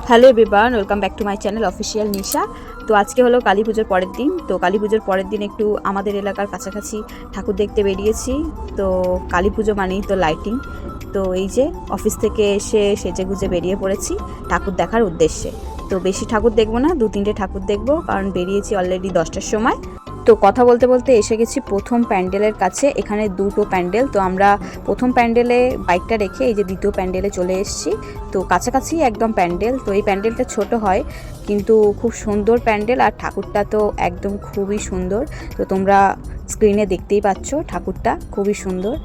Hello everyone, welcome back to my channel official Nisha. তো আজকে হলো কালী পুজোর পরের দিন। তো কালী পুজোর পরের দিন একটু আমাদের এলাকার কাছাকাছি ঠাকুর দেখতে বেরিয়েছি। তো কালী পুজো মানেই তো লাইটিং। তো এই যে অফিস থেকে এসে সেজে গুজে বেরিয়ে পড়েছি ঠাকুর দেখার উদ্দেশ্যে। তো বেশি ঠাকুর দেখবো না, 2-3টে ঠাকুর দেখবো, কারণ বেরিয়েছি অলরেডি 10টার সময়। তো কথা বলতে বলতে এসে গেছি প্রথম প্যান্ডেলের কাছে। এখানে দুটো প্যান্ডেল। তো আমরা প্রথম প্যান্ডেলে বাইকটা রেখে এই যে দ্বিতীয় প্যান্ডেলে চলে এসেছি। তো কাছাকাছি একদম প্যান্ডেল। তো এই প্যান্ডেলটা ছোট হয় কিন্তু খুব সুন্দর প্যান্ডেল, আর ঠাকুরটা তো একদম খুবই সুন্দর। তো তোমরা স্ক্রিনে দেখতেই পাচ্ছ ঠাকুরটা খুবই সুন্দর।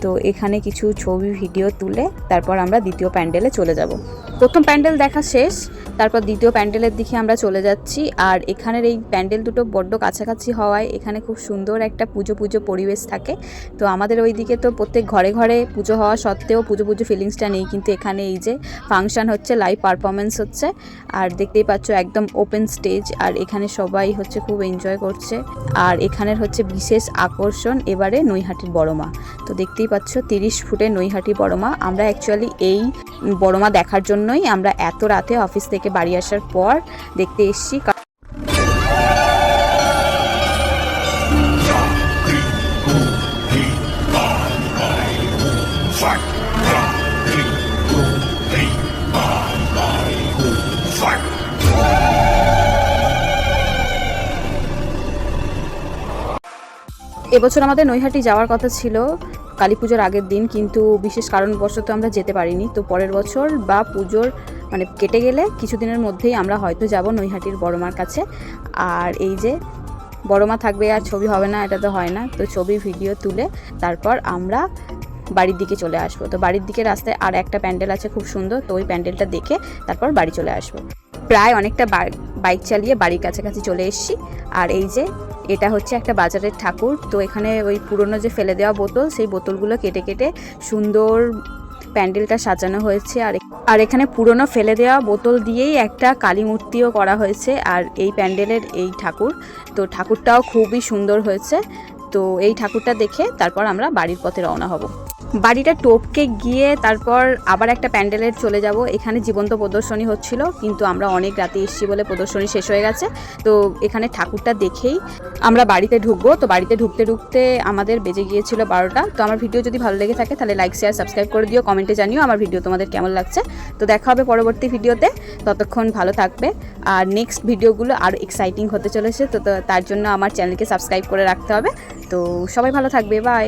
তো এখানে কিছু ছবি ভিডিও তুলে তারপর আমরা দ্বিতীয় প্যান্ডেলে চলে যাব। প্রথম প্যান্ডেল দেখা শেষ, তারপর দ্বিতীয় প্যান্ডেলের দিকে আমরা চলে যাচ্ছি। আর এখানের এই প্যান্ডেল দুটো বড্ড কাছাকাছি হওয়ায় এখানে খুব সুন্দর একটা পুজো পরিবেশ থাকে। তো আমাদের ওই দিকে তো প্রত্যেক ঘরে ঘরে পুজো হওয়া সত্ত্বেও পুজো ফিলিংসটা নেই, কিন্তু এখানে এই যে ফাংশন হচ্ছে, লাইভ পারফরমেন্স হচ্ছে, আর দেখতেই পাচ্ছ একদম ওপেন স্টেজ, আর এখানে সবাই হচ্ছে খুব এনজয় করছে। আর এখানের হচ্ছে বিশেষ আকর্ষণ এবারে নৈহাটির বড়মা। তো দেখতেই পাচ্ছ 30 ফুটের নৈহাটি বড়মা। আমরা অ্যাকচুয়ালি এই বড়মা দেখার জন্যই আমরা এত রাতে অফিস থেকে বাড়ি আসার পর দেখতে এসেছি। এবছর আমাদের নৈহাটি যাওয়ার কথা ছিল কালী পুজোর আগের দিন, কিন্তু বিশেষ কারণবশত আমরা যেতে পারিনি। তো পরের বছর বা পুজোর মানে কেটে গেলে কিছুদিনের মধ্যেই আমরা হয়তো যাব নৈহাটির বড়মার কাছে। আর এই যে বড়মা থাকবে আর ছবি হবে না, এটা তো হয় না। তো ছবি ভিডিও তুলে তারপর আমরা বাড়ির দিকে চলে আসবো। তো বাড়ির দিকে রাস্তায় আর একটা প্যান্ডেল আছে খুব সুন্দর, তো ওই প্যান্ডেলটা দেখে তারপর বাড়ি চলে আসবো। প্রায় অনেকটা বাইক চালিয়ে বাড়ির কাছাকাছি চলে এসেছি। আর এই যে এটা হচ্ছে একটা বাজারের ঠাকুর। তো এখানে ওই পুরনো যে ফেলে দেওয়া বোতল, সেই বোতলগুলো কেটে কেটে সুন্দর প্যান্ডেলটা সাজানো হয়েছে। আর এখানে পুরনো ফেলে দেওয়া বোতল দিয়েই একটা কালী মূর্তিও করা হয়েছে। আর এই প্যান্ডেলের এই ঠাকুর, তো ঠাকুরটাও খুবই সুন্দর হয়েছে। তো এই ঠাকুরটা দেখে তারপর আমরা বাড়ির পথে রওনা হব। বাড়িটা টপকে গিয়ে তারপর আবার একটা প্যান্ডেলের চলে যাব। এখানে জীবন্ত প্রদর্শনী হচ্ছিল, কিন্তু আমরা অনেক রাতে এসেছি বলে প্রদর্শনী শেষ হয়ে গেছে। তো এখানে ঠাকুরটা দেখেই আমরা বাড়িতে ঢুকবো। তো বাড়িতে ঢুকতে ঢুকতে আমাদের বেজে গিয়েছিল 12টা। তো আমার ভিডিও যদি ভালো লেগে থাকে তাহলে লাইক শেয়ার সাবস্ক্রাইব করে দিও, কমেন্টে জানিও আমার ভিডিও তোমাদের কেমন লাগছে। তো দেখা হবে পরবর্তী ভিডিওতে, ততক্ষণ ভালো থাকবে। আর নেক্সট ভিডিওগুলো আরও এক্সাইটিং হতে চলেছে, তো তার জন্য আমার চ্যানেলকে সাবস্ক্রাইব করে রাখতে হবে। তো সবাই ভালো থাকবে, বাই।